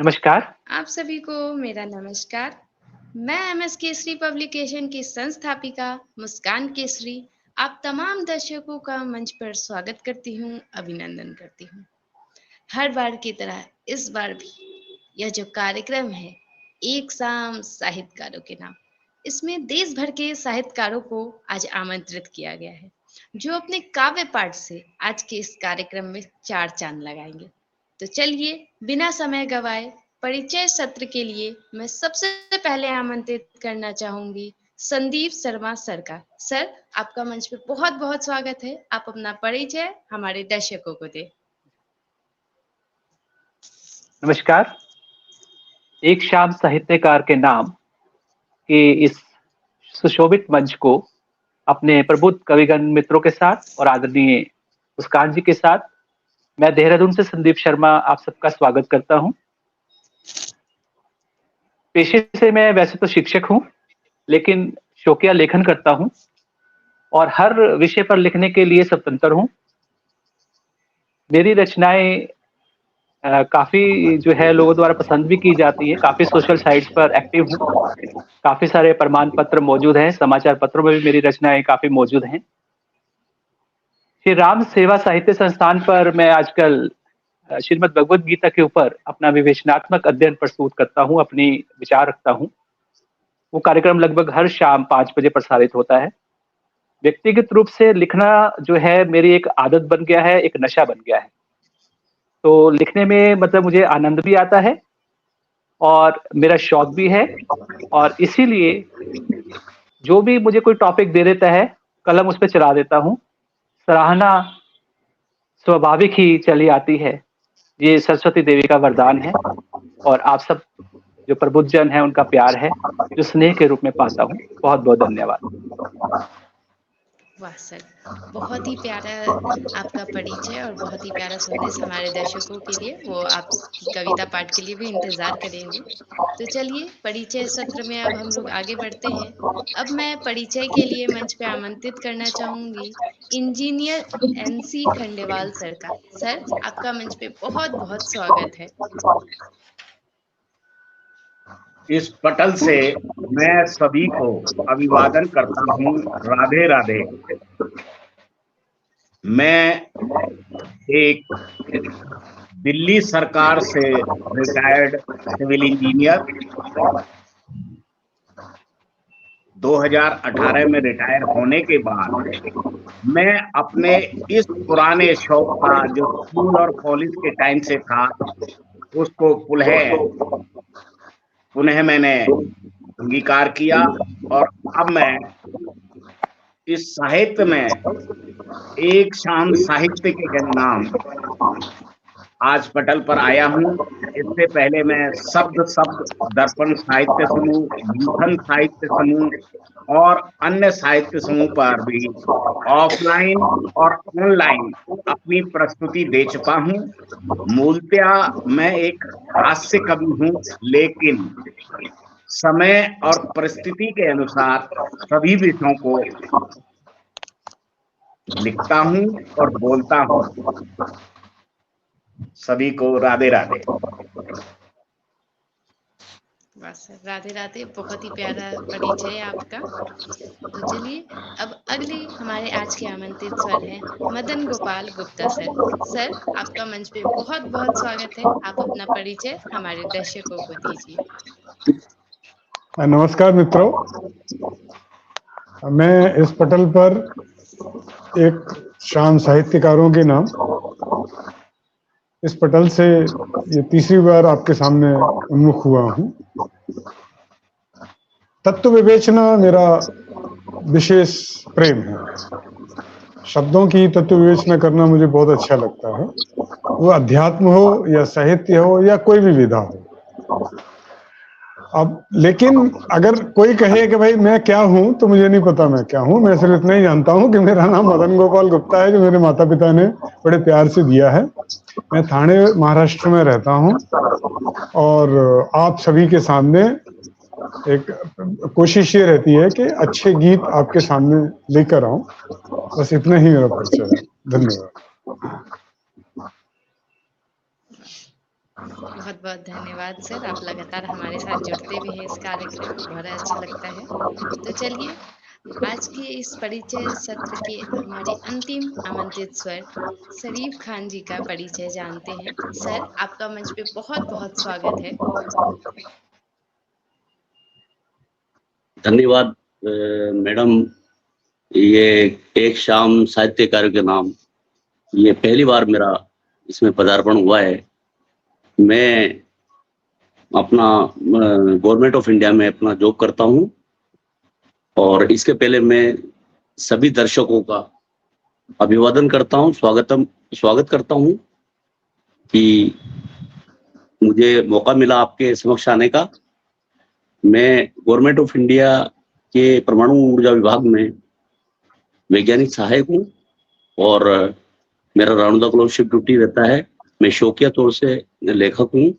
नमस्कार। आप सभी को मेरा नमस्कार। मैं एमएस केसरी पब्लिकेशन की संस्थापिका मुस्कान केसरी आप तमाम दर्शकों का मंच पर स्वागत करती हूँ, अभिनंदन करती हूँ। हर बार की तरह इस बार भी यह जो कार्यक्रम है, एक शाम साहित्यकारों के नाम, इसमें देश भर के साहित्यकारों को आज आमंत्रित किया गया है, जो अपने काव्य पाठ से आज के इस कार्यक्रम में चार चांद लगाएंगे। तो चलिए बिना समय गवाए परिचय सत्र के लिए मैं सबसे पहले आमंत्रित करना चाहूंगी संदीप शर्मा सर का। सर, आपका मंच पे बहुत बहुत स्वागत है। आप अपना परिचय हमारे दर्शकों को दें। नमस्कार। एक शाम साहित्यकार के नाम के इस सुशोभित मंच को अपने प्रबुद्ध कविगण मित्रों के साथ और आदरणीय मुस्कान जी के साथ मैं देहरादून से संदीप शर्मा आप सबका स्वागत करता हूं। पेशे से मैं वैसे तो शिक्षक हूं, लेकिन शौकिया लेखन करता हूं और हर विषय पर लिखने के लिए स्वतंत्र हूं। मेरी रचनाएं काफी जो है लोगों द्वारा पसंद भी की जाती है। काफी सोशल साइट्स पर एक्टिव हूँ। काफी सारे प्रमाण पत्र मौजूद हैं, समाचार पत्रों में भी मेरी रचनाएं काफी मौजूद हैं। श्री राम सेवा साहित्य संस्थान पर मैं आजकल श्रीमद् भगवद गीता के ऊपर अपना विवेचनात्मक अध्ययन प्रस्तुत करता हूँ, अपनी विचार रखता हूँ। वो कार्यक्रम लगभग हर शाम 5 बजे प्रसारित होता है। व्यक्तिगत रूप से लिखना जो है मेरी एक आदत बन गया है, एक नशा बन गया है। तो लिखने में मतलब मुझे आनंद भी आता है और मेरा शौक भी है, और इसीलिए जो भी मुझे कोई टॉपिक दे देता है, कलम उस पे चला देता हूँ। सराहना स्वाभाविक ही चली आती है। ये सरस्वती देवी का वरदान है और आप सब जो प्रबुद्धजन है उनका प्यार है, जो स्नेह के रूप में पाता हूँ। बहुत बहुत धन्यवाद। वाह सर, बहुत ही प्यारा आपका परिचय और बहुत ही प्यारा संदेश हमारे दर्शकों के लिए। वो आपकी कविता पाठ के लिए भी इंतजार करेंगे। तो चलिए परिचय सत्र में अब हम लोग आगे बढ़ते हैं। अब मैं परिचय के लिए मंच पे आमंत्रित करना चाहूंगी इंजीनियर एनसी खंडेवाल सर का। सर, आपका मंच पे बहुत बहुत स्वागत है। इस पटल से मैं सभी को अभिवादन करता हूँ। राधे राधे। मैं एक दिल्ली सरकार से रिटायर्ड सिविल इंजीनियर 2018 में रिटायर होने के बाद मैं अपने इस पुराने शौक का जो स्कूल और कॉलेज के टाइम से था उसको पुनः मैंने अंगीकार किया और अब मैं इस साहित्य में एक शाम साहित्य के नाम आज पटल पर आया हूँ। इससे पहले मैं शब्द दर्पण साहित्य समूह, लेखन साहित्य समूह और अन्य साहित्य समूह पर भी ऑफलाइन और ऑनलाइन अपनी प्रस्तुति दे चुका हूँ। मूलतः मैं एक हास्य कवि हूँ, लेकिन समय और परिस्थिति के अनुसार सभी विषयों को लिखता हूँ और बोलता हूँ। सभी को राधे राधे। वाह सर, राधे राधे। बहुत ही प्यारा परिचय है आपका। तो चलिए अब अगले हमारे आज के आमंत्रित स्वर हैं मदन गोपाल गुप्ता सर। सर, आपका मंच पे बहुत बहुत स्वागत है। आप अपना परिचय हमारे दर्शकों को दीजिए। नमस्कार मित्रों, मैं इस पटल पर एक शाम साहित्यकारों के नाम इस पटल से ये तीसरी बार आपके सामने उन्मुख हुआ हूँ। तत्व विवेचना मेरा विशेष प्रेम है। शब्दों की तत्व विवेचना करना मुझे बहुत अच्छा लगता है, वो अध्यात्म हो या साहित्य हो या कोई भी विधा हो। अब लेकिन अगर कोई कहे कि भाई मैं क्या हूं, तो मुझे नहीं पता मैं क्या हूं। मैं सिर्फ इतना ही जानता हूं कि मेरा नाम मदन गोपाल गुप्ता है, जो मेरे माता पिता ने बड़े प्यार से दिया है। मैं ठाणे महाराष्ट्र में रहता हूं और आप सभी के सामने एक कोशिश ये रहती है कि अच्छे गीत आपके सामने लेकर आऊं। बस इतना ही मेरा परिचय है। धन्यवाद। बहुत बहुत धन्यवाद सर, आप लगातार हमारे साथ जुड़ते भी हैं इस कार्यक्रम में, बहुत अच्छा लगता है। तो चलिए आज के इस परिचय सत्र के हमारे अंतिम आमंत्रित स्वर शरीफ खान जी का परिचय जानते हैं। सर, आपका मंच पे बहुत बहुत स्वागत है। धन्यवाद मैडम। ये एक शाम साहित्यकार के नाम, ये पहली बार मेरा इसमें पदार्पण हुआ है। मैं अपना गवर्नमेंट ऑफ इंडिया में अपना जॉब करता हूं और इसके पहले मैं सभी दर्शकों का अभिवादन करता हूं, स्वागत करता हूं कि मुझे मौका मिला आपके समक्ष आने का। मैं गवर्नमेंट ऑफ इंडिया के परमाणु ऊर्जा विभाग में वैज्ञानिक सहायक हूँ और मेरा round the clock shift duty रहता है। मैं शौकिया तौर से लेखक हूँ,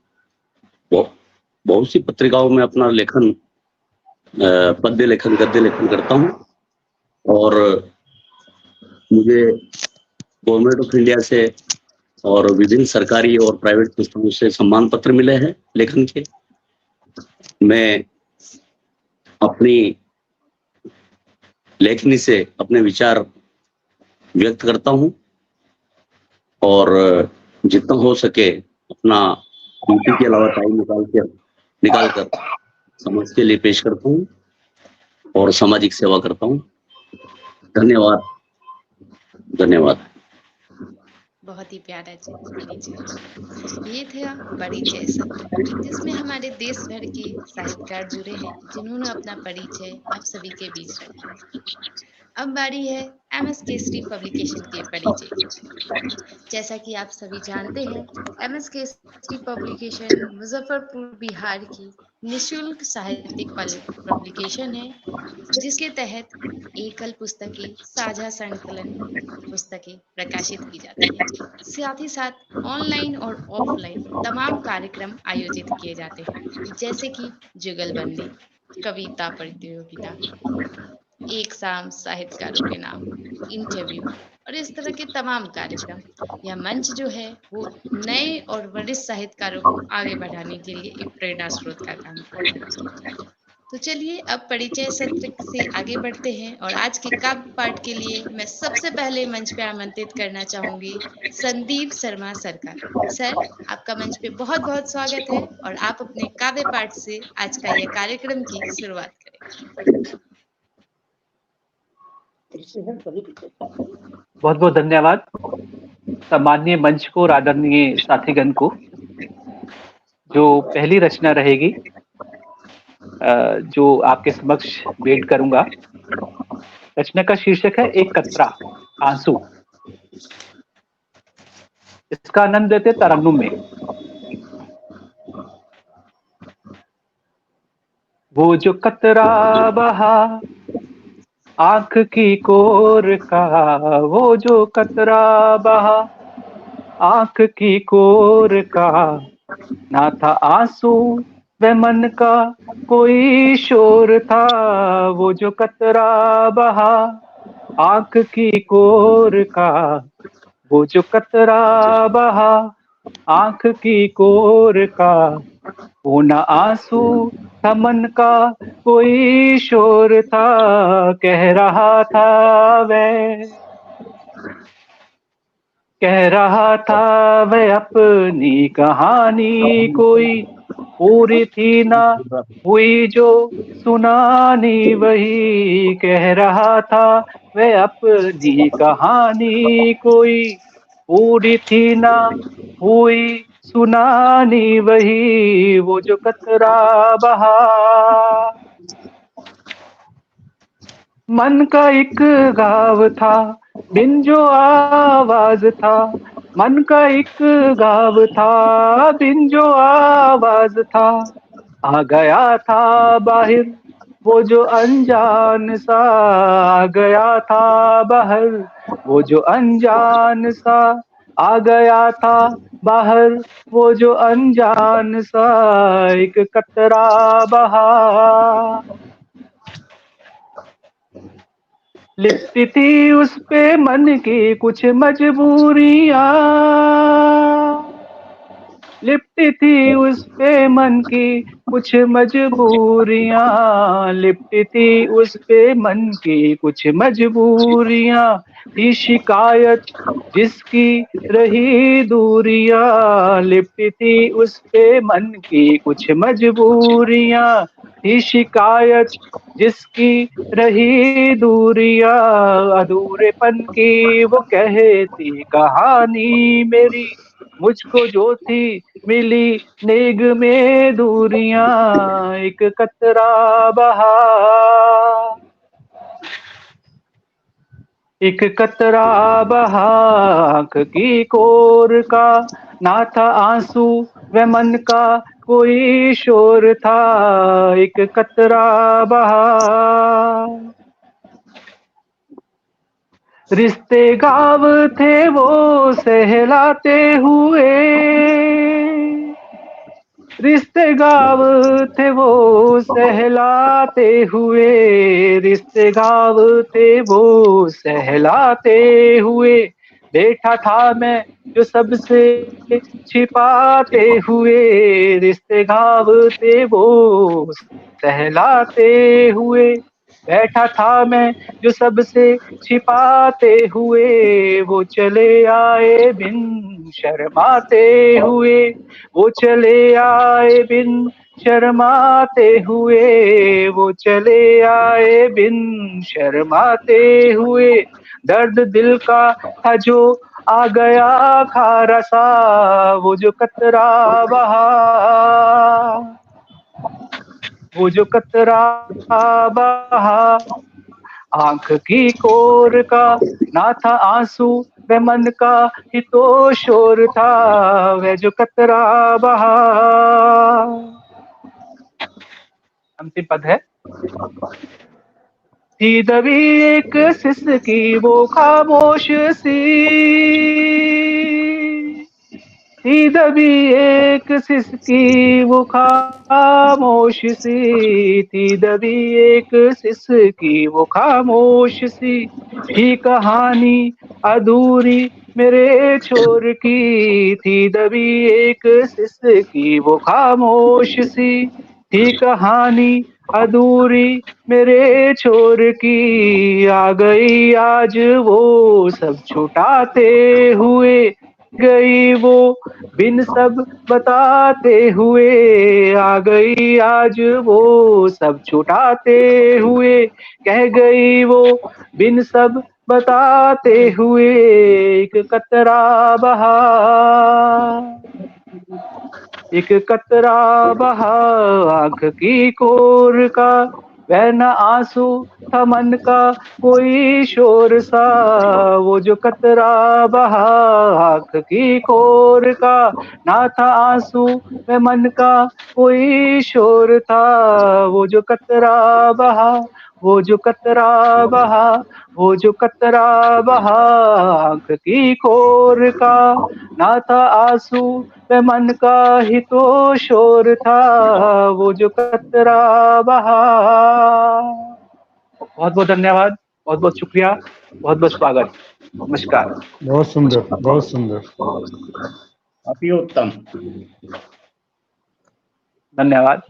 बहुत सी पत्रिकाओं में अपना लेखन, पद्य लेखन, गद्य लेखन करता हूँ और मुझे गवर्नमेंट ऑफ इंडिया से और विभिन्न सरकारी और प्राइवेट संस्थाओं से सम्मान पत्र मिले हैं लेखन के। मैं अपनी लेखनी से अपने विचार व्यक्त करता हूं और जितना हो सके अपना ड्यूटी के अलावा टाइम निकाल कर समाज के लिए पेश करता हूं और सामाजिक सेवा करता हूं। धन्यवाद। धन्यवाद। बहुत ही प्यारा परिचय। ये था परिचय सत्र जिसमें हमारे देश भर के साहित्यकार जुड़े हैं जिन्होंने अपना परिचय आप सभी के बीच रखा। अब बारी है एमएस केसरी पब्लिकेशन के परिचय। जैसा कि आप सभी जानते हैं, एमएस केसरी पब्लिकेशन मुजफ्फरपुर बिहार की निशुल्क साहित्यिक पब्लिकेशन है जिसके तहत एकल पुस्तकें, साझा संकलन पुस्तकें प्रकाशित की जाती है। साथ ही साथ ऑनलाइन और ऑफलाइन तमाम कार्यक्रम आयोजित किए जाते हैं जैसे कि जुगलबंदी, कविता प्रतियोगिता, एक शाम साहित्यकारों के नाम, इंटरव्यू और इस तरह के तमाम कार्यक्रम। यह मंच जो है वो नए और वरिष्ठ साहित्यकारों को आगे बढ़ाने के लिए एक प्रेरणा स्रोत का काम करता है। तो चलिए अब परिचय सत्र से आगे बढ़ते हैं और आज के काव्य पाठ के लिए मैं सबसे पहले मंच पे आमंत्रित करना चाहूंगी संदीप शर्मा सर का। सर, आपका मंच पे बहुत बहुत स्वागत है और आप अपने काव्य पाठ से आज का यह कार्यक्रम की शुरुआत करें। बहुत बहुत धन्यवाद सम्माननीय मंच को और आदरणीय साथीगण को। जो पहली रचना रहेगी जो आपके समक्ष भेंट करूंगा, रचना का शीर्षक है एक कतरा आंसू। इसका आनंद लेते तरन्नुम में। वो जो कतरा बहा आंख की कोर का, वो जो कतरा बहा आंख की कोर का, ना था आंसू व मन का कोई शोर था। वो जो कतरा बहा आंख की कोर का, वो जो कतरा बहा आंख की कोर का, वो न आंसू था मन का कोई शोर था। कह रहा था वह अपनी कहानी कोई, पूरी थी ना हुई जो सुनानी वही। कह रहा था वह अपनी कहानी कोई, पूरी थी ना हुई सुनानी वही। वो जो कतरा बहा मन का एक गाव था बिन जो आवाज था, मन का एक गाव था बिन जो आवाज था। आ गया था बाहर वो जो अनजान सा, आ गया था बाहर वो जो अनजान सा, आ गया था बाहर वो जो अनजान सा। एक कतरा बहा लिपटी थी उस पे मन की कुछ मजबूरियां, लिपटी थी उस पे मन की कुछ मजबूरियां, लिपटी थी उस पे मन की कुछ मजबूरियां, थी शिकायत जिसकी रही दूरियां, लिपटी थी उस पे मन की कुछ मजबूरियां, थी शिकायत जिसकी रही दूरियां, अधूरेपन की वो कहती कहानी मेरी, मुझको जो थी मिली नेग में दूरियां, एक कतरा बहा, एक कतरा बहा आंख की कोर का, ना था आंसू व मन का कोई शोर था, एक कतरा बहा। रिश्ते गाँव थे वो सहलाते हुए, रिश्ते गाँव थे वो सहलाते हुए, रिश्ते गाँव थे वो सहलाते हुए, बैठा था मैं जो सबसे छिपाते हुए, रिश्ते गाँव थे वो सहलाते हुए, बैठा था मैं जो सबसे छिपाते हुए, वो चले आए बिन शर्माते हुए, वो चले आए बिन शर्माते हुए, वो चले आए बिन शर्माते हुए, दर्द दिल का था जो आ गया खारा सा, वो जो कतरा बहा, वो जो कतरा बहा आंख की कोर का, ना था आंसू व मन का ही तो शोर था, वह जो कतरा बहा। अंतिम पद है, थी दबी एक सिसकी वो खामोश सी, थी दबी एक सिसकी वो खामोश सी, थी दबी एक सिसकी वो खामोश सी, थी कहानी अधूरी मेरे छोर की, थी दबी एक सिसकी वो खामोश सी, थी कहानी अधूरी मेरे छोर की, आ गई आज वो सब छुटाते हुए, गई वो बिन सब बताते हुए, आ गई आज वो सब छुटाते हुए, कह गई वो बिन सब बताते हुए, एक कतरा बहा, एक कतरा बहा आंख की कोर का, वह न आंसू था मन का कोई शोर सा, वो जो कतरा बहा आंख की कोर का, ना था आंसू व मन का कोई शोर था, वो जो कतरा बहा, वो जो कतरा बहा, वो जो कतरा बहा आंख की कोर का, ना था आंसू व मन का ही तो शोर था, वो जो कतरा बहा। बहुत बहुत धन्यवाद, बहुत बहुत शुक्रिया, बहुत बहुत स्वागत, नमस्कार। बहुत सुंदर, बहुत सुंदर। अति उत्तम। धन्यवाद।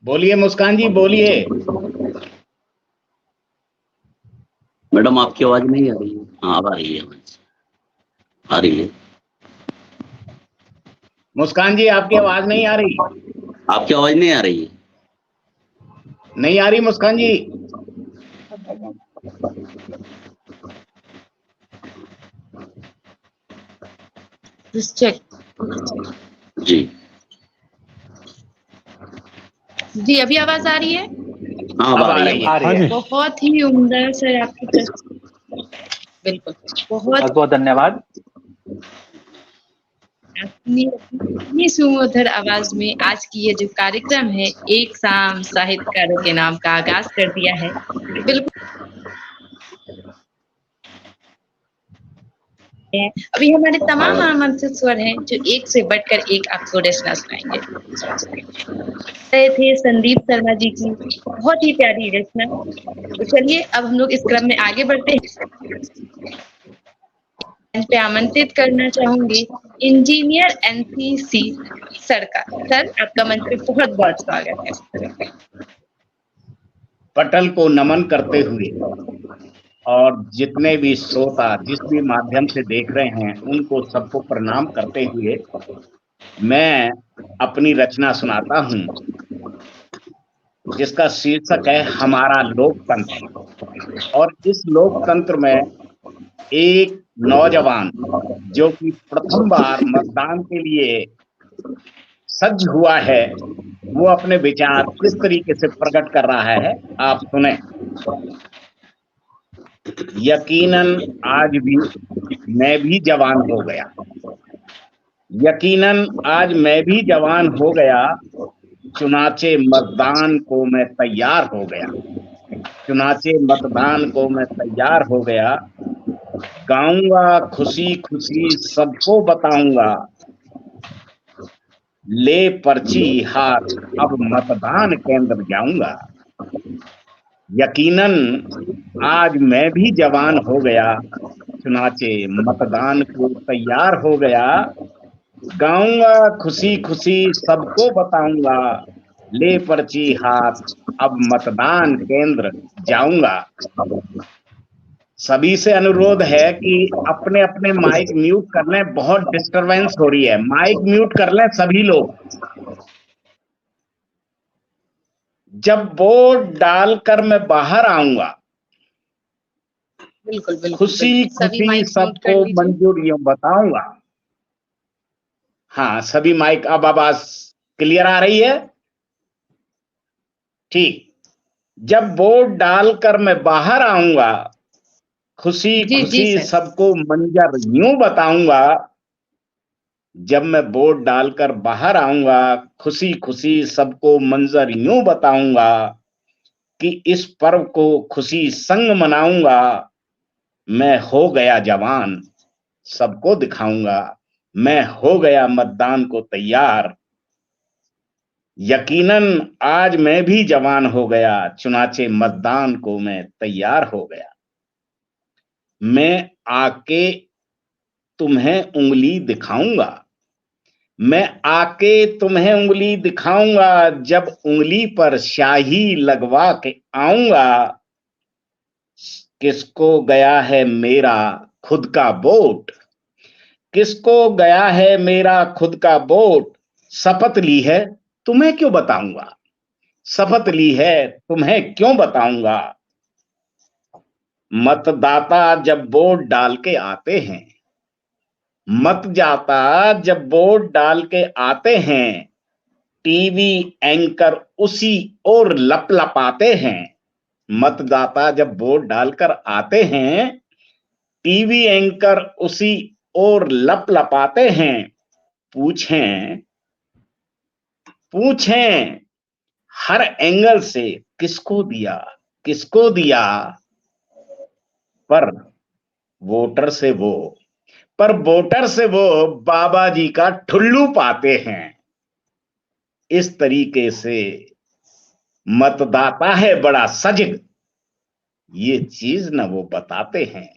बोलिए मुस्कान जी, बोलिए। मैडम आपकी आवाज नहीं आ रही है? हाँ अब आ रही है आवाज, आ रही है। मुस्कान जी आपकी आवाज नहीं आ रही? आपकी आवाज नहीं आ रही है? नहीं आ रही मुस्कान जी? चेक जी जी, अभी आवाज आ रही है? हाँ अब आ रही है। आ रही है। बहुत ही उम्दा सर आपकी बिल्कुल। बहुत बहुत बहुत धन्यवाद। अपनी इतनी सुमधुर आवाज में आज की ये जो कार्यक्रम है, एक शाम साहित्यकारों के नाम का आगाज कर दिया है। बिल्कुल है। अभी हमारे तमाम आमंत्रित स्वर हैं जो एक से बढ़कर एक आपको रचना सुनाएंगे। रहे थे संदीप शर्मा जी की बहुत ही प्यारी रचना। तो चलिए अब हम लोग इस क्रम में आगे बढ़ते हैं। मंच पे आमंत्रित करना चाहूंगी इंजीनियर एनसीसी सर का। सर, आपका मंच पे बहुत बहुत स्वागत है। पटल को नमन करते हुए और जितने भी श्रोता जिस भी माध्यम से देख रहे हैं उनको सबको प्रणाम करते हुए मैं अपनी रचना सुनाता हूं, जिसका शीर्षक है हमारा लोकतंत्र। और इस लोकतंत्र में एक नौजवान जो कि प्रथम बार मतदान के लिए सज्ज हुआ है, वो अपने विचार किस तरीके से प्रकट कर रहा है, आप सुने। यकीनन आज भी मैं भी जवान हो गया, यकीनन आज मैं भी जवान हो गया, चुनाचे मतदान को मैं तैयार हो गया, चुनाचे मतदान को मैं तैयार हो गया, गाऊंगा खुशी खुशी सबको बताऊंगा, ले पर्ची हाथ अब मतदान केंद्र जाऊंगा। यकीनन आज मैं भी जवान हो गया, चुनाचे मतदान को तैयार हो गया, गाऊंगा खुशी खुशी सबको बताऊंगा, ले पर्ची हाथ अब मतदान केंद्र जाऊंगा। सभी से अनुरोध है कि अपने अपने माइक म्यूट कर लें, बहुत डिस्टरबेंस हो रही है, माइक म्यूट कर लें सभी लोग। जब वोट डालकर मैं बाहर आऊंगा, बिल्कुल बिल्कुल खुशी खुशी सबको मंजूरियों बताऊंगा। हाँ, सभी माइक, अब आवाज क्लियर आ रही है? ठीक। जब वोट डालकर मैं बाहर आऊंगा, खुशी खुशी सबको मंजर यूं बताऊंगा। जब मैं वोट डालकर बाहर आऊंगा, खुशी खुशी सबको मंजर यूं बताऊंगा कि इस पर्व को खुशी संग मनाऊंगा। मैं हो गया जवान, सबको दिखाऊंगा, मैं हो गया मतदान को तैयार। यकीनन आज मैं भी जवान हो गया, चुनाचे मतदान को मैं तैयार हो गया। मैं आके तुम्हें उंगली दिखाऊंगा, मैं आके तुम्हें उंगली दिखाऊंगा, जब उंगली पर स्याही लगवा के आऊंगा। किसको गया है मेरा खुद का वोट, किसको गया है मेरा खुद का वोट, शपथ ली है तुम्हें क्यों बताऊंगा, शपथ ली है तुम्हें क्यों बताऊंगा। मतदाता जब वोट डाल के आते हैं, मतदाता जब वोट डाल के आते हैं, टीवी एंकर उसी और लपलपाते हैं। मतदाता जब वोट डालकर आते हैं, टीवी एंकर उसी और लपलपाते हैं। पूछें पूछें हर एंगल से किसको दिया, किसको दिया, पर वोटर से वो बाबा जी का ठुल्लू पाते हैं। इस तरीके से मतदाता है बड़ा सजग, ये चीज न वो बताते हैं।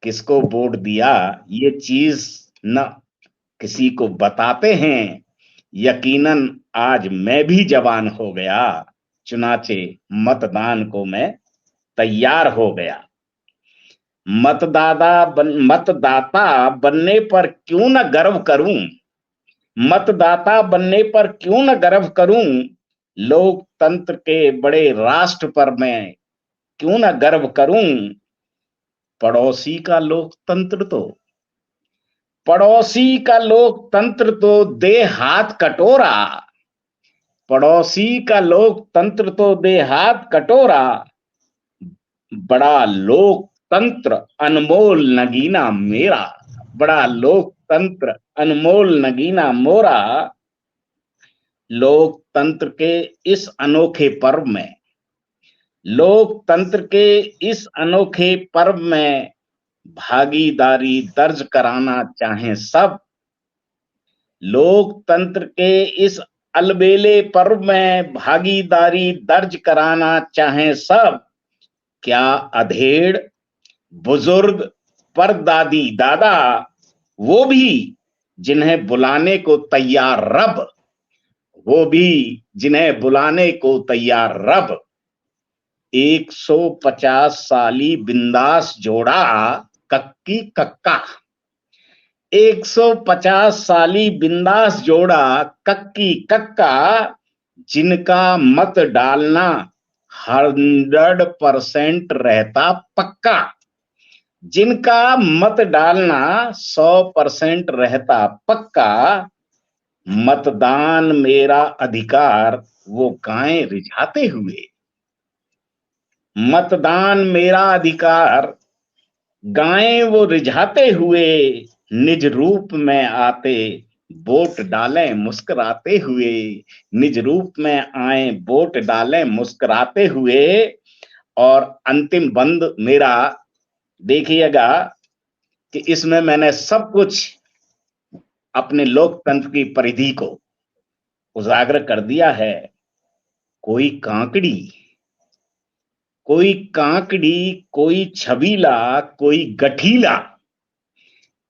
किसको वोट दिया ये चीज न किसी को बताते हैं। यकीनन आज मैं भी जवान हो गया, चुनाचे मतदान को मैं तैयार हो गया। मतदाता बनने पर क्यों न गर्व करूं, मतदाता बनने पर क्यों न गर्व करूं, लोकतंत्र के बड़े राष्ट्र पर मैं क्यों न गर्व करूं। पड़ोसी का लोकतंत्र तो दे हाथ कटोरा, पड़ोसी का लोकतंत्र तो दे हाथ कटोरा। बड़ा तंत्र अनमोल नगीना मेरा, बड़ा लोकतंत्र अनमोल नगीना मोरा। लोकतंत्र के इस अनोखे पर्व में, लोकतंत्र के इस अनोखे पर्व में भागीदारी दर्ज कराना चाहें सब। लोकतंत्र के इस अलबेले पर्व में भागीदारी दर्ज कराना चाहें सब। क्या अधेड़, बुजुर्ग, परदादी, दादा, वो भी जिन्हें बुलाने को तैयार रब, वो भी जिन्हें बुलाने को तैयार रब। 150 साली बिंदास जोड़ा कक्की कक्का, 150 साली बिंदास जोड़ा कक्की कक्का, जिनका मत डालना 100% रहता पक्का, जिनका मत डालना 100% रहता पक्का। मतदान मेरा अधिकार वो गाएं रिझाते हुए, मतदान मेरा अधिकार गाएं वो रिझाते हुए, निज रूप में आते वोट डालें मुस्कुराते हुए, निज रूप में आए वोट डालें मुस्कुराते हुए। और अंतिम बंद मेरा देखिएगा कि इसमें मैंने सब कुछ अपने लोकतंत्र की परिधि को उजागर कर दिया है। कोई कांकड़ी, कोई कांकड़ी, कोई छबीला, कोई गठीला,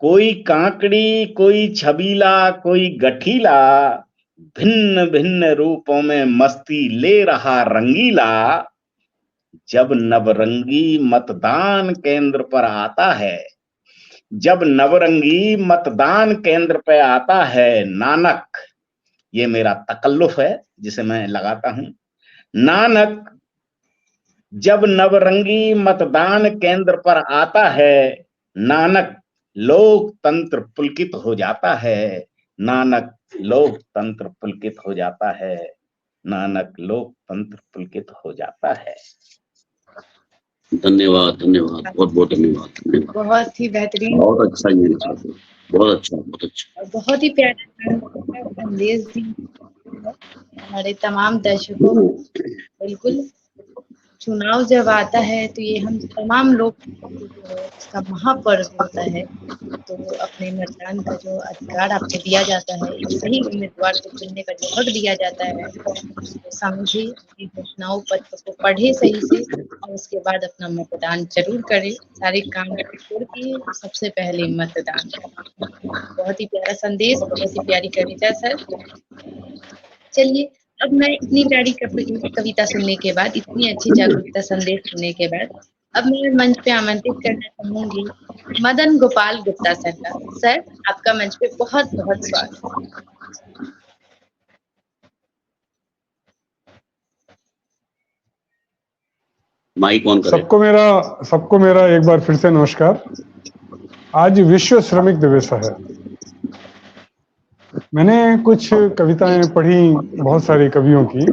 कोई कांकड़ी, कोई छबीला, कोई गठीला, भिन्न भिन्न रूपों में मस्ती ले रहा रंगीला। जब नवरंगी मतदान केंद्र पर आता है, जब नवरंगी मतदान केंद्र पे आता है नानक, ये मेरा तकल्लुफ है जिसे मैं लगाता हूं, नानक जब नवरंगी मतदान केंद्र पर आता है नानक, लोकतंत्र पुलकित हो जाता है, नानक लोकतंत्र पुलकित हो जाता है, नानक लोकतंत्र पुलकित हो जाता है। धन्यवाद, धन्यवाद, बहुत बहुत धन्यवाद, धन्यवाद। बहुत ही बेहतरीन, बहुत अच्छा ये विचार, बहुत अच्छा, बहुत अच्छा, बहुत ही प्यारा संदेश दी हमारे तमाम दर्शकों को। बिल्कुल, चुनाव जब आता है तो ये हम तमाम लोग इसका महापर्व होता है, तो अपने मतदान का जो अधिकार आपको दिया जाता है, एक सही उम्मीदवार को चुनने का जो हक दिया जाता है, तो समझिए कि घोषणाओं पत्र को पढ़े सही से और उसके बाद अपना मतदान जरूर करें। सारे काम छोड़ के सबसे पहले मतदान करें। बहुत ही प्यारा संदेश, बहुत ही प्यारी कविता सर। चलिए, अब मैं इतनी प्यारी कविता सुनने के बाद, इतनी अच्छी जागरूकता संदेश सुनने के बाद, अब मैं मंच पे आमंत्रित करना चाहूंगी मदन गोपाल गुप्ता सर का। सर, आपका मंच पे बहुत बहुत स्वागत। माइक ऑन करें। सबको मेरा एक बार फिर से नमस्कार। आज विश्व श्रमिक दिवस है। मैंने कुछ कविताएं पढ़ी बहुत सारी कवियों की,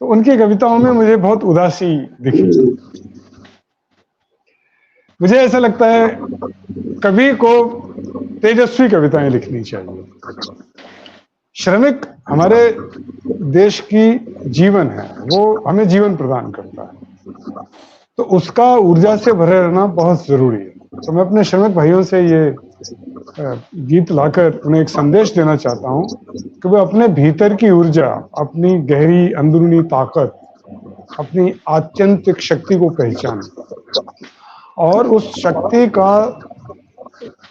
तो उनकी कविताओं में मुझे बहुत उदासी दिखी। मुझे ऐसा लगता है कवि को तेजस्वी कविताएं लिखनी चाहिए। श्रमिक हमारे देश की जीवन है, वो हमें जीवन प्रदान करता है, तो उसका ऊर्जा से भरे रहना बहुत जरूरी है। तो मैं अपने श्रमिक भाइयों से ये गीत लाकर उन्हें एक संदेश देना चाहता हूं कि वे अपने भीतर की ऊर्जा, अपनी गहरी अंदरूनी ताकत, अपनी आत्यंतिक शक्ति को पहचानें और उस शक्ति का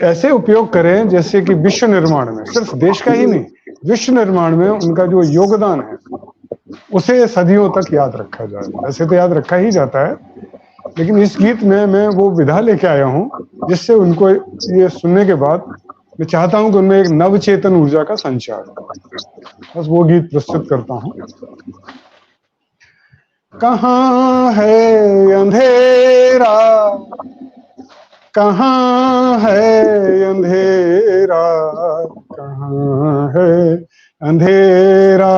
ऐसे उपयोग करें जैसे कि विश्व निर्माण में, सिर्फ देश का ही नहीं, विश्व निर्माण में उनका जो योगदान है उसे सदियों तक याद रखा जाए। ऐसे तो याद रखा ही जाता है, लेकिन इस गीत में मैं वो विधा लेके आया हूँ जिससे उनको ये सुनने के बाद मैं चाहता हूं कि उनमें एक नवचेतन ऊर्जा का संचार हो। बस वो गीत प्रस्तुत करता हूं। कहाँ है अंधेरा, कहाँ है अंधेरा, कहाँ है अंधेरा,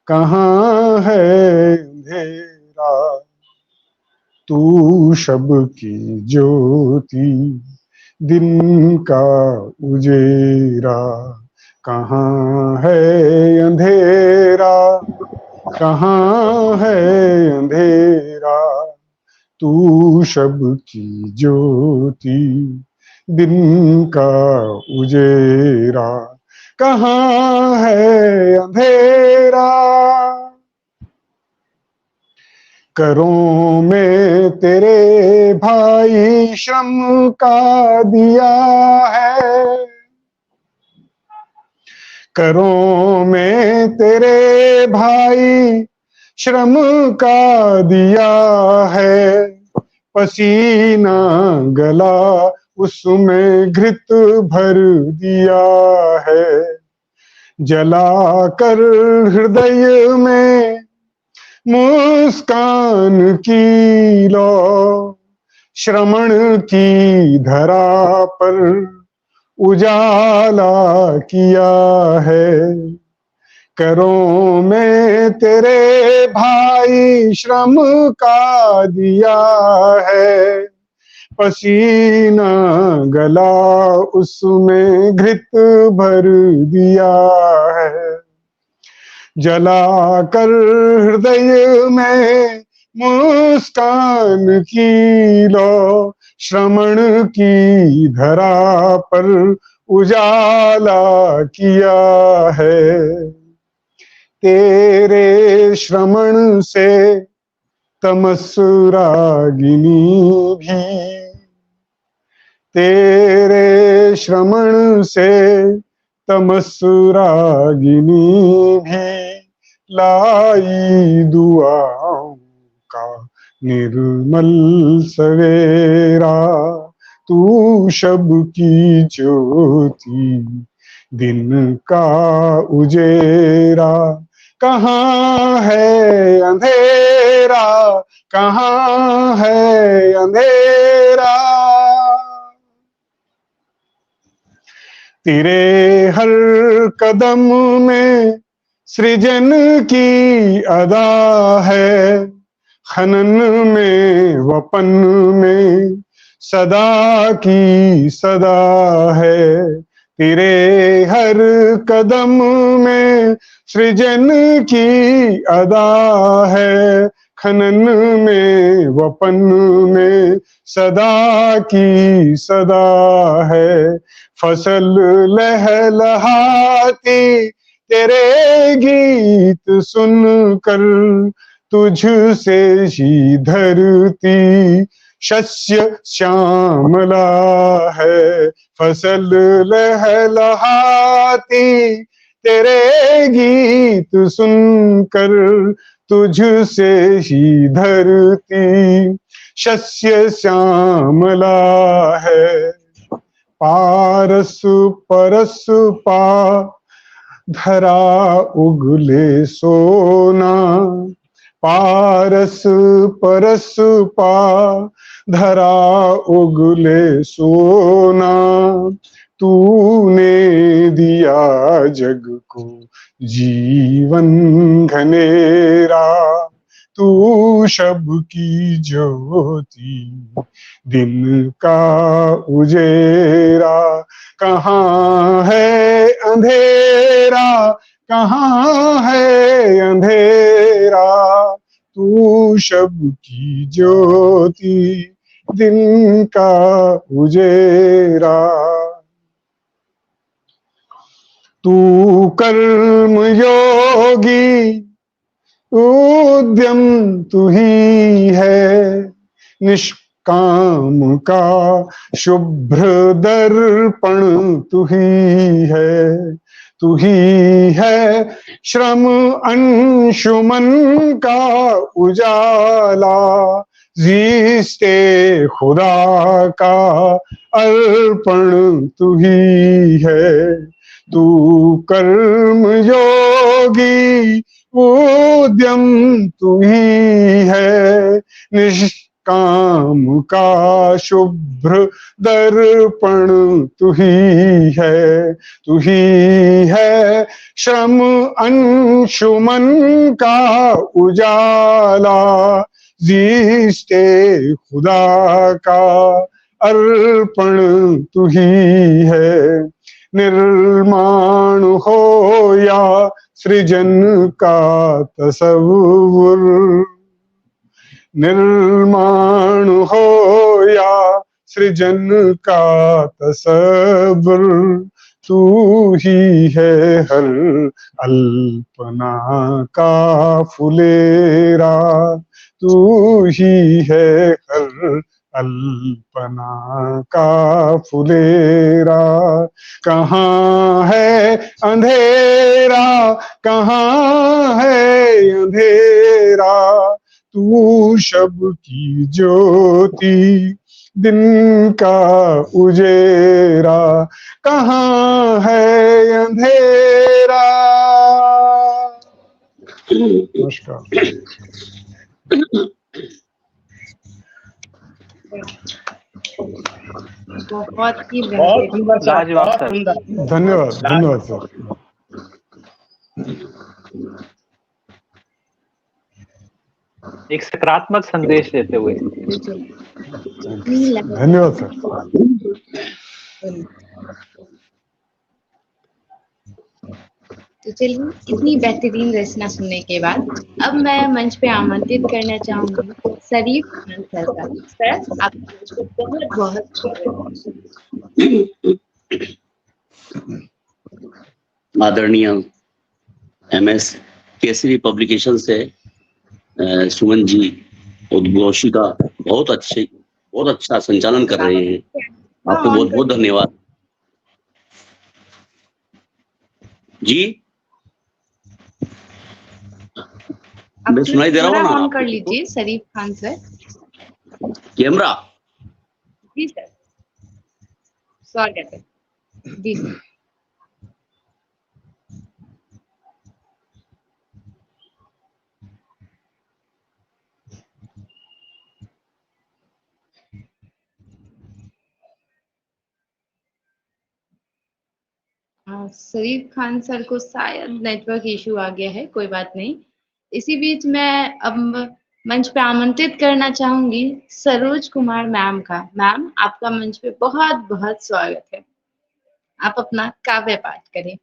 कहाँ है अंधेरा, तू शब की ज्योति, दिन का उजेरा, कहाँ है अंधेरा, कहाँ है अंधेरा। तू शब की ज्योति, दिन का उजेरा, कहाँ है अंधेरा। करों में तेरे भाई श्रम का दिया है, करों में तेरे भाई श्रम का दिया है। पसीना गला उसमें घृत भर दिया है, जला कर हृदय में मुस्कान की लो, श्रमण की धरा पर उजाला किया है। करों में तेरे भाई श्रम का दिया है, पसीना गला उसमें घृत भर दिया है, जला कर हृदय में मुस्कान की लो, श्रमण की धरा पर उजाला किया है। तेरे श्रमण से तमस रागिनी भी, तेरे श्रमण से तमस रागिनी भी लाई दुआओं का निर्मल सवेरा। तू शब की ज्योति, दिन का उजेरा, कहाँ है अंधेरा, कहाँ है अंधेरा। तेरे हर कदम में सृजन की अदा है, खनन में वपन में सदा की सदा है। तेरे हर कदम में सृजन की अदा है, खनन में वपन में सदा की सदा है। फसल लहलहाती तेरे गीत सुनकर, तुझसे ही धरती शस्य श्यामला है। फसल लहलहाती तेरे गीत सुनकर, तुझसे ही धरती शस्य श्यामला है। पारस परस पा धरा उगले सोना, पारस परस पा धरा उगले सोना। तूने दिया जग को जीवन घनेरा, तू शब की ज्योति, दिन का उजेरा। कहाँ है अंधेरा, कहाँ है अंधेरा। तू शब की ज्योति, दिन का उजेरा। तू कर्म योगी, उद्यम तू ही है, निष्काम का शुभ्र दर्पण तू ही है। तू ही है श्रम अंशुमन का उजाला, जीस्ते खुदा का अर्पण तू ही है। तू कर्म योगी, उद्यम तू ही है, निष्काम का शुभ्र दर्पण तू ही है। तू ही है श्रम अंशुमन का उजाला, जिष्टे खुदा का अर्पण तू ही है। निर्माण हो या सृजन का तसव्वुर, निर्माण हो या सृजन का तसव्वुर, तू ही है हर अल्पना का फुलेरा, तू ही है हर अल्पना का फुलेरा। कहाँ है अंधेरा, कहाँ है अंधेरा, तू शब की ज्योति दिन का उजेरा। कहाँ है अंधेरा। नमस्कार। बहुत ही बहुत बेहतरीन। सुंदर सर, लाजवाब बहुत सर। सुंदर। धन्यवाद, धन्यवाद सर। एक सकारात्मक संदेश देते हुए। धन्यवाद सर। तो चलिए, इतनी बेहतरीन रचना सुनने के बाद अब मैं मंच पे आमंत्रित करना चाहूंगी शरीफ खान सर का। सर, आपका मंच पे बहुत बहुत स्वागत। आदरणीय MS केसरी पब्लिकेशन से सुमन जी उद्घोषिका बहुत अच्छा संचालन कर रहे हैं। आपको बहुत बहुत धन्यवाद जी। मैं सुनाई दे रहा हूँ ना? ऑन कर लीजिए शरीफ खान सर। कैमरा। जी सर, स्वागत है जी सर। शरीफ खान सर को शायद नेटवर्क इशू आ गया है, कोई बात नहीं। इसी बीच मैं अब मंच पे आमंत्रित करना चाहूंगी सरोज कुमार मैम का। मैम, आपका मंच पे बहुत बहुत स्वागत है। आप अपना काव्य पाठ करें।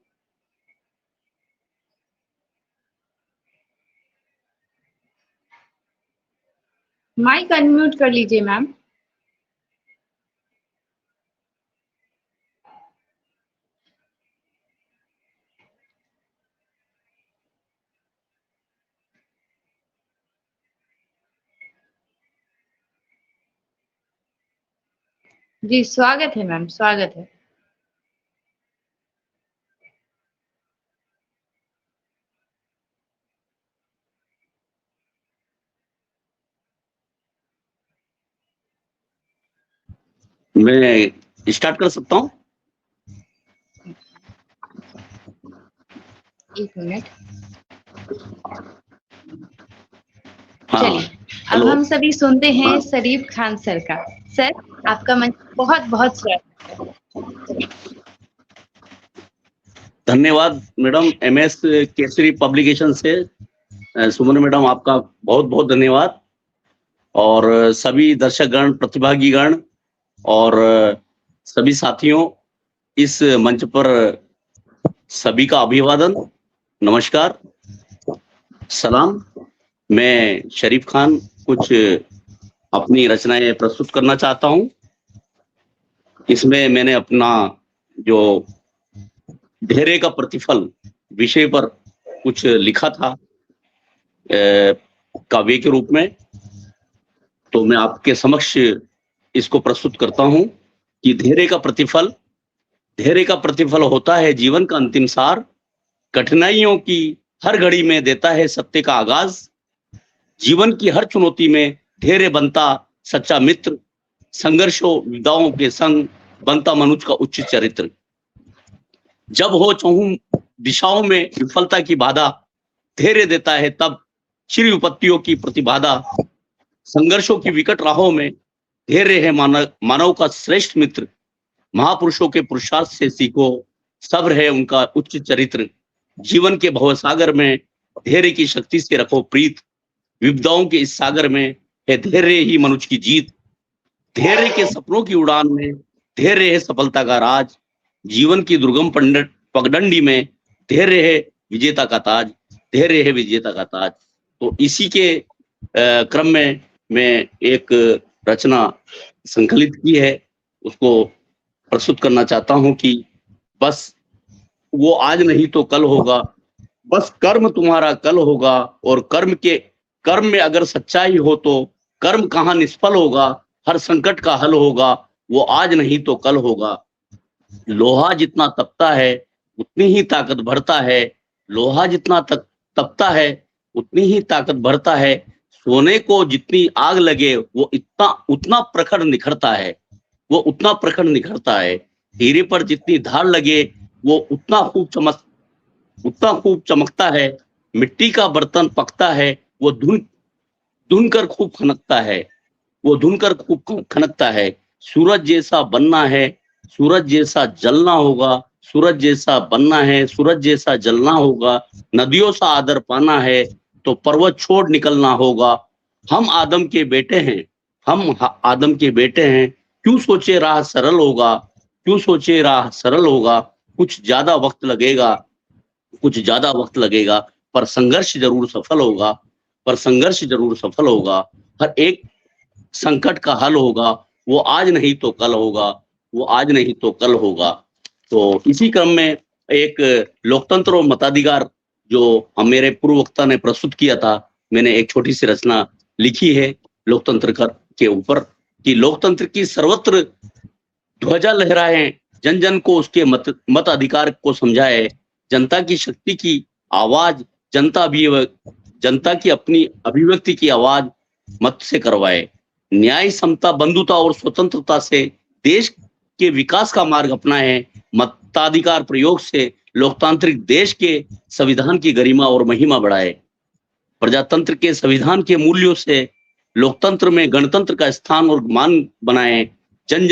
माइक अनम्यूट कर लीजिए मैम। जी स्वागत है मैम, स्वागत है। मैं स्टार्ट कर सकता हूँ? एक मिनट। हाँ। चलिए, अब हम सभी सुनते हैं शरीफ खान सर का। सर, आपका मंच बहुत बहुत स्वागत है। धन्यवाद मैडम। MS केसरी पब्लिकेशन से सुमन मैडम, आपका बहुत बहुत धन्यवाद। और सभी दर्शकगण, प्रतिभागीगण और सभी साथियों, इस मंच पर सभी का अभिवादन, नमस्कार, सलाम। मैं शरीफ खान कुछ अपनी रचनाएं प्रस्तुत करना चाहता हूं। इसमें मैंने अपना जो धेरे का प्रतिफल विषय पर कुछ लिखा था काव्य के रूप में, तो मैं आपके समक्ष इसको प्रस्तुत करता हूं कि धेरे का प्रतिफल होता है जीवन का अंतिम सार। कठिनाइयों की हर घड़ी में देता है सत्य का आगाज। जीवन की हर चुनौती में धेरे बनता सच्चा मित्र। संघर्षों विदाओं के संग बनता मनुष्य का उच्च चरित्र। जब हो चहुं दिशाओं में विफलता की बाधा, धेरे देता है तब चिर विपत्तियों की प्रतिबाधा। संघर्षों की विकट राहों में धेरे है मानव का श्रेष्ठ मित्र। महापुरुषों के पुरुषार्थ से सीखो, सब्र है उनका उच्च चरित्र। जीवन के भवसागर में धेरे की शक्ति से रखो प्रीत। विपदाओं के इस सागर में है धैर्य ही मनुष्य की जीत। धैर्य के सपनों की उड़ान में धैर्य है सफलता का राज। जीवन की दुर्गम पगडंडी में धैर्य है विजेता का ताज। धैर्य है विजेता का ताज। तो इसी के क्रम में मैं एक रचना संकलित की है, उसको प्रस्तुत करना चाहता हूं कि बस वो आज नहीं तो कल होगा, बस कर्म तुम्हारा कल होगा, और कर्म में अगर सच्चाई हो तो कर्म कहाँ निष्फल होगा। हर संकट का हल होगा, वो आज नहीं तो कल होगा। लोहा जितना तपता है उतनी ही ताकत भरता है। लोहा जितना तपता है उतनी ही ताकत भरता है। सोने को जितनी आग लगे वो उतना प्रखर निखरता है, वो उतना प्रखर निखरता है। हीरे पर जितनी धार लगे वो उतना खूब चमकता है। मिट्टी का बर्तन पकता है, वो धुन कर खूब खनकता है, वो धुन कर खूब खनकता है। सूरज जैसा बनना है, सूरज जैसा जलना होगा। सूरज जैसा बनना है, सूरज जैसा जलना होगा। नदियों सा आदर पाना है तो पर्वत छोड़ निकलना होगा। हम आदम के बेटे हैं, हम आदम के बेटे हैं। क्यों सोचे राह सरल होगा, क्यों सोचे राह सरल होगा। कुछ ज्यादा वक्त लगेगा, कुछ ज्यादा वक्त लगेगा, पर संघर्ष जरूर सफल होगा, पर संघर्ष जरूर सफल होगा। हर एक संकट का हल होगा, वो आज नहीं तो कल होगा, वो आज नहीं तो कल होगा। तो इसी क्रम में एक लोकतंत्र और मताधिकार जो हम मेरे पूर्व वक्ता ने प्रस्तुत किया था, मैंने एक छोटी सी रचना लिखी है लोकतंत्र के ऊपर कि लोकतंत्र की सर्वत्र ध्वजा लहराए, जन जन को उसके मत अधिकार को समझाए। जनता की शक्ति की आवाज, जनता की अपनी अभिव्यक्ति की आवाज मत से करवाए। न्याय, समता, बंधुता और स्वतंत्रता से देश के विकास का मार्ग अपनाए। मताधिकार प्रयोग से लोकतांत्रिक देश के संविधान की गरिमा और महिमा बढ़ाए। प्रजातंत्र के संविधान के मूल्यों से लोकतंत्र में गणतंत्र का स्थान और मान बनाए। जन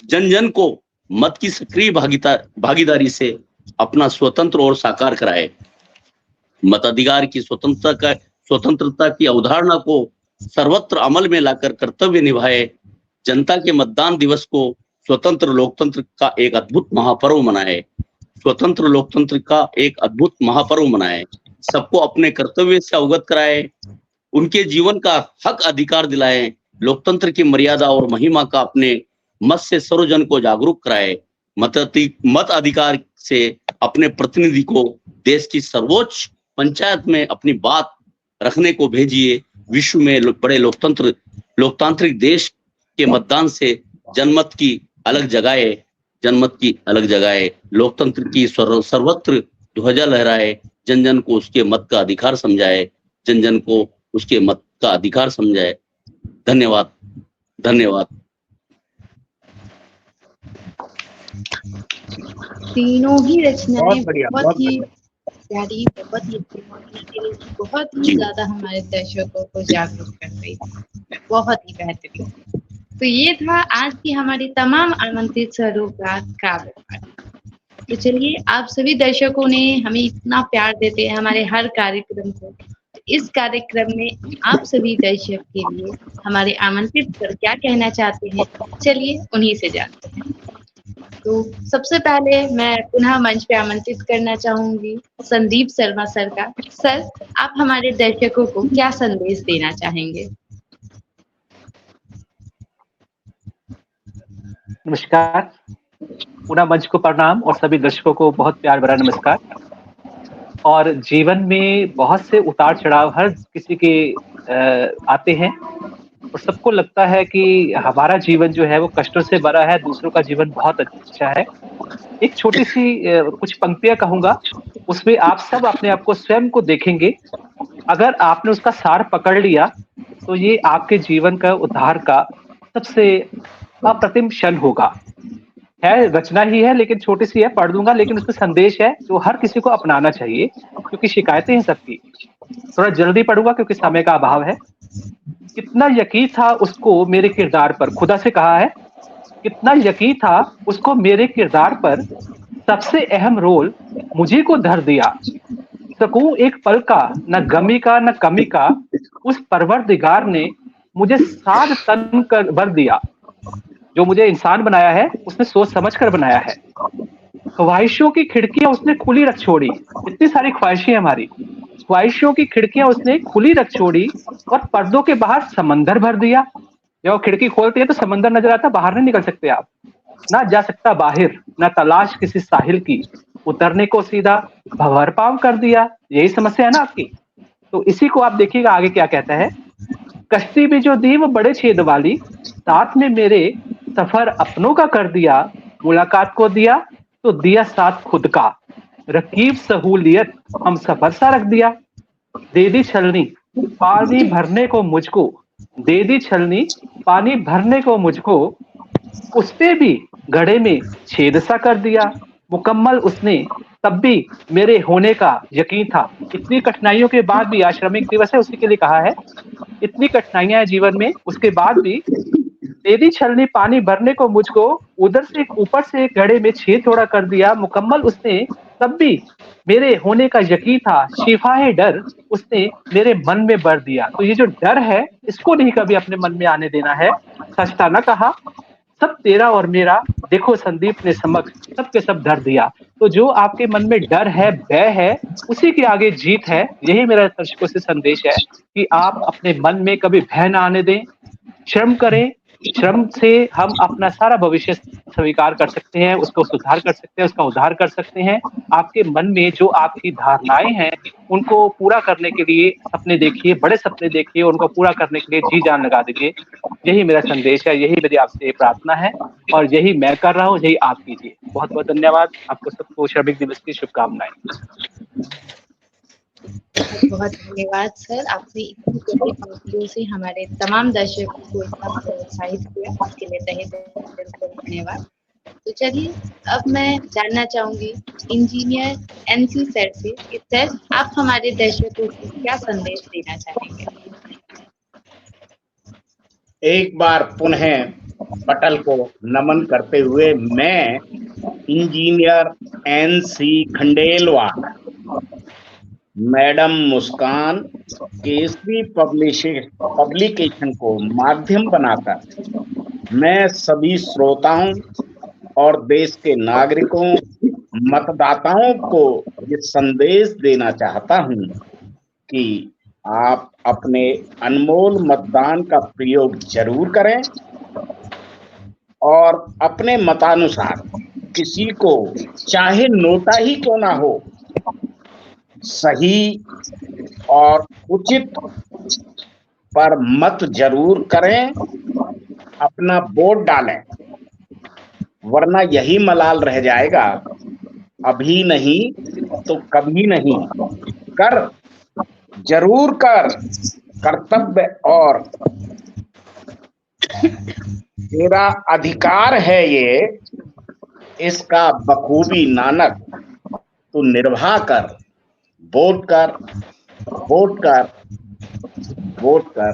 जन को मत की सक्रिय भागीदारी से अपना स्वतंत्र और साकार कराए। मताधिकार की स्वतंत्रता की अवधारणा को सर्वत्र अमल में लाकर कर्तव्य निभाए। जनता के मतदान दिवस को स्वतंत्र लोकतंत्र का एक अद्भुत महापर्व मनाए। स्वतंत्र लोकतंत्र का एक अद्भुत महापर्व मनाए। सबको अपने कर्तव्य से अवगत कराए, उनके जीवन का हक अधिकार दिलाए। लोकतंत्र की मर्यादा और महिमा का अपने मत से सर्वजन को जागरूक कराए। मत अधिकार से अपने प्रतिनिधि को देश की सर्वोच्च पंचायत में अपनी बात रखने को भेजिए। विश्व में बड़े लोकतांत्रिक देश के मतदान से जनमत की अलग जगह है। लोकतंत्र की सर्वत्र ध्वजा लहराए, जन जन को उसके मत का अधिकार समझाए, जन जन को उसके मत का अधिकार समझाए। धन्यवाद, धन्यवाद। तीनों ही रचनाएं बहुत बढ़िया, बहुत ही प्यारी, बहुत ही अच्छी, बहुत ही ज्यादा हमारे दर्शकों को जागरूक कर रही थी, बहुत ही बेहतरीन। तो ये था आज की हमारी तमाम आमंत्रित सरों का काव्य पाठ। तो चलिए, आप सभी दर्शकों ने हमें इतना प्यार देते हैं हमारे हर कार्यक्रम को। तो इस कार्यक्रम में आप सभी दर्शक के लिए हमारे आमंत्रित सर क्या कहना चाहते हैं, चलिए उन्हीं से जानते हैं। तो सबसे पहले मैं पुनः मंच पे आमंत्रित करना चाहूंगी संदीप शर्मा सर का। सर, आप हमारे दर्शकों को क्या संदेश देना चाहेंगे? नमस्कार, पुनः मंच को प्रणाम और सभी दर्शकों को बहुत प्यार भरा नमस्कार। और जीवन में बहुत से उतार चढ़ाव हर किसी के आते हैं और सबको लगता है कि हमारा जीवन जो है वो कष्टों से भरा है, दूसरों का जीवन बहुत अच्छा है। एक छोटी सी कुछ पंक्तियां कहूंगा, उसमें आप सब अपने आप को स्वयं को देखेंगे। अगर आपने उसका सार पकड़ लिया तो ये आपके जीवन का उद्धार का सबसे अप्रतिम क्षण होगा। है रचना ही है लेकिन छोटी सी है, पढ़ दूंगा, लेकिन उसमें संदेश है जो हर किसी को अपनाना चाहिए क्योंकि शिकायतें हैं सबकी। थोड़ा जल्दी पढ़ूंगा क्योंकि समय का अभाव है। कितना यकीन था उसको मेरे किरदार पर, खुदा से कहा है, कितना यकीन था उसको मेरे किरदार पर, सबसे अहम रोल मुझे को धर दिया। सकूं एक पल का, न गमी का न कमी का, उस परवरदिगार ने मुझे 7 तन कर भर दिया। जो मुझे इंसान बनाया है उसने सोच समझ कर बनाया है। ख्वाहिशों की खिड़कियां उसने खुली रख छोड़ी। इतनी सारी ख्वाहिशें हमारी, ख्वाहिशों की खिड़कियां उसने खुली रख छोड़ी और पर्दों के बाहर समंदर भर दिया। जब वो खिड़की खोलती है तो समंदर नजर आता, बाहर नहीं निकल सकते आप, ना जा सकता बाहर, ना तलाश किसी साहिल की, उतरने को सीधा भंवर पांव कर दिया। यही समस्या है ना आपकी। तो इसी को आप देखिएगा आगे क्या कहता है। कश्ती भी जो दी वो बड़े छेद वाली, साथ में मेरे सफर अपनों का कर दिया। मुलाकात को दिया तो दिया साथ खुद का, रकीब सहूलियत हम सफर सा रख दिया। दे दी छलनी पानी भरने को मुझको, दे दी छलनी पानी भरने को मुझको, उसने भी घड़े में छेद सा कर दिया। मुकम्मल उसने तब भी मेरे होने का यकीन था। इतनी कठिनाइयों के बाद भी, आज श्रमिक दिवस है उसी के लिए कहा है, इतनी कठिनाइयां हैं जीवन में उसके बाद भी तेरी छलनी पानी भरने को मुझको, उधर से ऊपर से एक घड़े में छेद थोड़ा कर दिया। मुकम्मल उसने तब भी मेरे होने का यकीन था। शिफाए डर उसने मेरे मन में भर दिया। तो ये जो डर है इसको नहीं कभी अपने मन में आने देना है। सचता न कहा सब तेरा और मेरा, देखो संदीप ने समक्ष सबके सब धर दिया। तो जो आपके मन में डर है, भय है, उसी के आगे जीत है। यही मेरा दर्शकों से संदेश है कि आप अपने मन में कभी भय ना आने दें, श्रम करें। श्रम से हम अपना सारा भविष्य स्वीकार कर सकते हैं, उसको सुधार कर सकते हैं, उसका उद्धार कर सकते हैं। आपके मन में जो आपकी धारणाएं हैं उनको पूरा करने के लिए सपने देखिए, बड़े सपने देखिए, उनको पूरा करने के लिए जी जान लगा दीजिए। यही मेरा संदेश है, यही मेरी आपसे प्रार्थना है और यही मैं कर रहा हूँ, यही आप कीजिए। बहुत बहुत धन्यवाद। आपको सबको श्रमिक दिवस की शुभकामनाएं। बहुत धन्यवाद सर, आपने इतनी प्यारी पंक्तियों से हमारे तमाम दर्शकों को इतना प्रोत्साहित किया, इसके लिए तहे दिल से धन्यवाद। तो चलिए अब मैं जानना चाहूंगी इंजीनियर एनसी सर से कि सर आप हमारे दर्शकों को क्या संदेश देना चाहेंगे। एक बार पुनः पटल को नमन करते हुए मैं इंजीनियर एनसी खंडेलवाल मैडम मुस्कान केसरी पब्लिकेशन को माध्यम बनाकर मैं सभी श्रोताओं और देश के नागरिकों, मतदाताओं को ये संदेश देना चाहता हूं कि आप अपने अनमोल मतदान का प्रयोग जरूर करें और अपने मतानुसार किसी को, चाहे नोटा ही क्यों ना हो, सही और उचित पर मत जरूर करें, अपना वोट डालें, वरना यही मलाल रह जाएगा, अभी नहीं तो कभी नहीं। कर, जरूर कर, कर्तव्य और तेरा अधिकार है ये, इसका बखूबी नानक तू निर्वाह कर। वोट कर, वोट कर, वोट कर,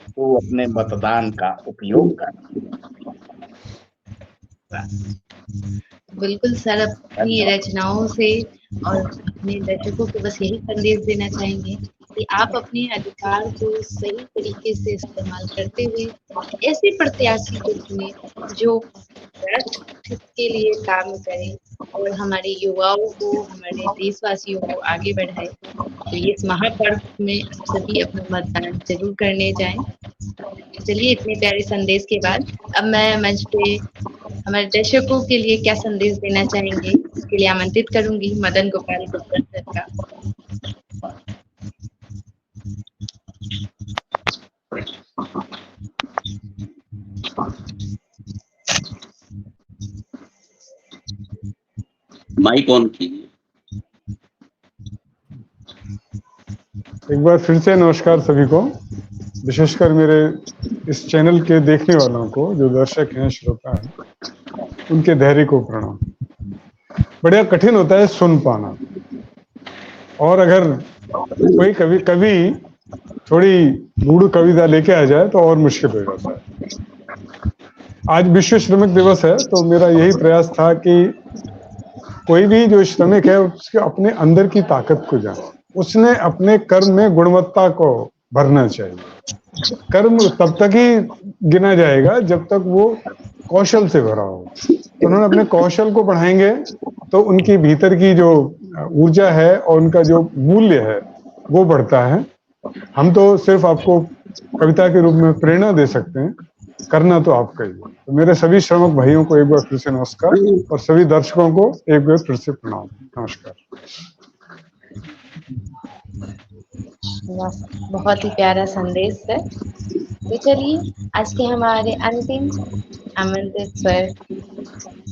तू अपने मतदान का उपयोग कर। बिल्कुल सर, अपनी रचनाओं से और अपने दर्शकों को बस यही संदेश देना चाहेंगे कि आप अपने अधिकार को सही तरीके से इस्तेमाल करते हुए ऐसे प्रत्याशी को चुने जो राष्ट्र के लिए काम करे और हमारे युवाओं को, हमारे देशवासियों को आगे बढ़ाए। तो इस महापर्व में सभी अपना मतदान जरूर करने जाएं। चलिए इतने प्यारे संदेश के बाद अब मैं मंच पे हमारे दर्शकों के लिए क्या संदेश देना चाहेंगे इसके लिए आमंत्रित करूंगी मदन गोपाल गुप्ता सर का। माइक ऑन कीजिए। एक बार फिर से नमस्कार सभी को, विशेषकर मेरे इस चैनल के देखने वालों को, जो दर्शक हैं, श्रोता हैं, उनके धैर्य को प्रणाम। बढ़िया कठिन होता है सुन पाना, और अगर कोई कभी थोड़ी गूढ़ कविता लेके आ जाए तो और मुश्किल हो जाता है। आज विश्व श्रमिक दिवस है, तो मेरा यही प्रयास था कि कोई भी जो श्रमिक है उसके अपने अंदर की ताकत को जाने, उसने अपने कर्म में गुणवत्ता को भरना चाहिए। कर्म तब तक ही गिना जाएगा जब तक वो कौशल से भरा हो। तो उन्होंने अपने कौशल को बढ़ाएंगे तो उनकी भीतर की जो ऊर्जा है और उनका जो मूल्य है वो बढ़ता है। हम तो सिर्फ आपको कविता के रूप में प्रेरणा दे सकते हैं, करना तो आपका ही है। तो मेरे सभी श्रमक भाइयों को एक बार फिर से नमस्कार और सभी दर्शकों को एक बार फिर से प्रणाम। नमस्कार। बहुत ही प्यारा संदेश है। तो चलिए आज के हमारे अंतिम आमंत्रित स्वर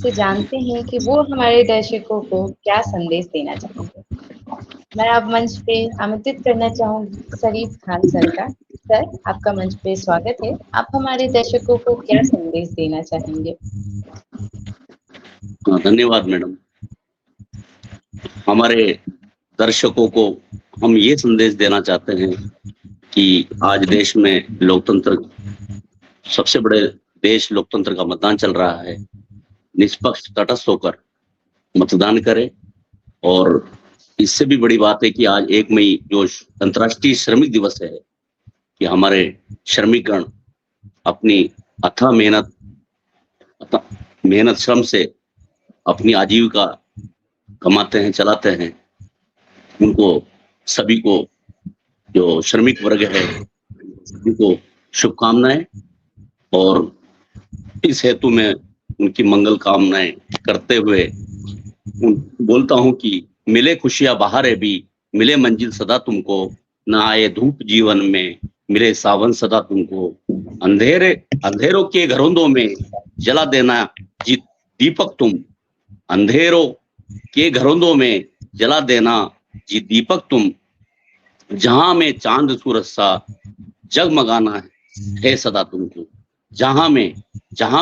से जानते हैं कि वो हमारे दर्शकों को क्या संदेश देना चाहेंगे। मैं अब मंच पे आमंत्रित करना चाहूंगी शरीफ खान सर का। सर, आपका मंच पे स्वागत है। आप हमारे दर्शकों को क्या संदेश देना चाहेंगे? धन्यवाद मैडम। हमारे दर्शकों को हम ये संदेश देना चाहते हैं कि आज देश में लोकतंत्र, सबसे बड़े देश लोकतंत्र का मतदान चल रहा है। निष्पक्ष तटस्थ होकर मतदान करें। और इससे भी बड़ी बात है कि आज 1 मई जो अंतर्राष्ट्रीय श्रमिक दिवस है, कि हमारे श्रमिकगण अपनी अथाह मेहनत श्रम से अपनी आजीविका कमाते हैं, चलाते हैं। उनको सभी को, जो श्रमिक वर्ग है, उनको शुभकामनाएं और इस हेतु में उनकी मंगल कामनाएं करते हुए बोलता हूं कि मिले खुशियां बहारे भी, मिले मंजिल सदा तुमको, ना आए धूप जीवन में, मिले सावन सदा तुमको, अंधेरों के घरोंदों में जला देना जी दीपक तुम, अंधेरों के घरोंदों में जला देना जी दीपक तुम, जहां में चांद सूरज सा जगमगाना है सदा तुमको, जहां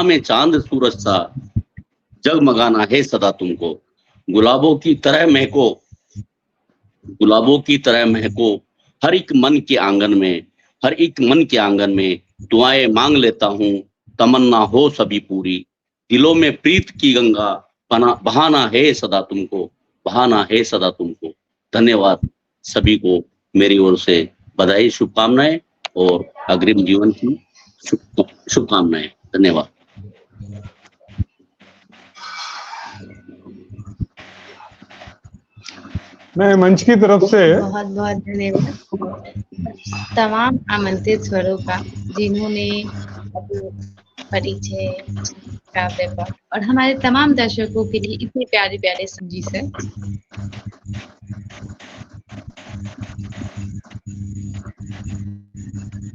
में चांद सूरज सा जगमगाना है सदा तुमको, गुलाबों की तरह महको हर एक मन के आंगन में दुआएं मांग लेता हूँ, तमन्ना हो सभी पूरी, दिलों में प्रीत की गंगा बहाना है सदा तुमको। धन्यवाद। सभी को मेरी ओर से बधाई, शुभकामनाएं और अग्रिम जीवन की शुभकामनाएं। धन्यवाद। मैं मंच की तरफ से बहुत बहुत धन्यवाद तमाम आमंत्रित स्वरों का, जिन्होंने परिचय, काव्य पाठ और हमारे तमाम दर्शकों के लिए इतने प्यारे प्यारे समझी सर।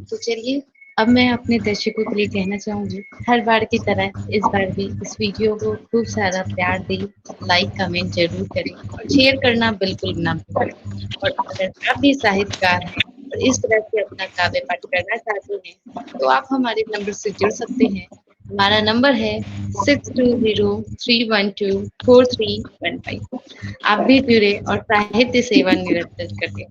तो चलिए अब मैं अपने दर्शकों के लिए कहना चाहूंगी, हर बार की तरह इस बार भी इस वीडियो को खूब सारा प्यार दें, लाइक कमेंट जरूर करें और शेयर करना बिल्कुल ना भूलें। और अगर आप भी साहित्यकार हैं और इस तरह से अपना काव्य पाठ करना चाहते हैं तो आप हमारे नंबर से जुड़ सकते हैं। हमारा नंबर है 6203124315। आप भी जुड़े और साहित्य सेवा निरंतर करें।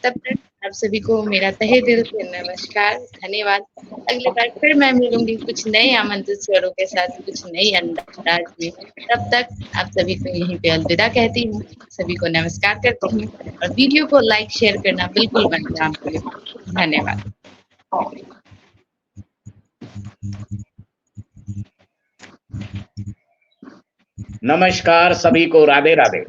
तब तक आप सभी को मेरा तहे दिल से नमस्कार, धन्यवाद। अगली बार फिर मैं मिलूंगी कुछ नए आमंत्रित स्वरों के साथ, कुछ नई अंदाज में। तब तक आप सभी को यहीं पे अलविदा कहती हूँ, सभी को नमस्कार करती हूँ और वीडियो को लाइक शेयर करना बिल्कुल मत भूलिए। धन्यवाद। नमस्कार सभी को, राधे राधे।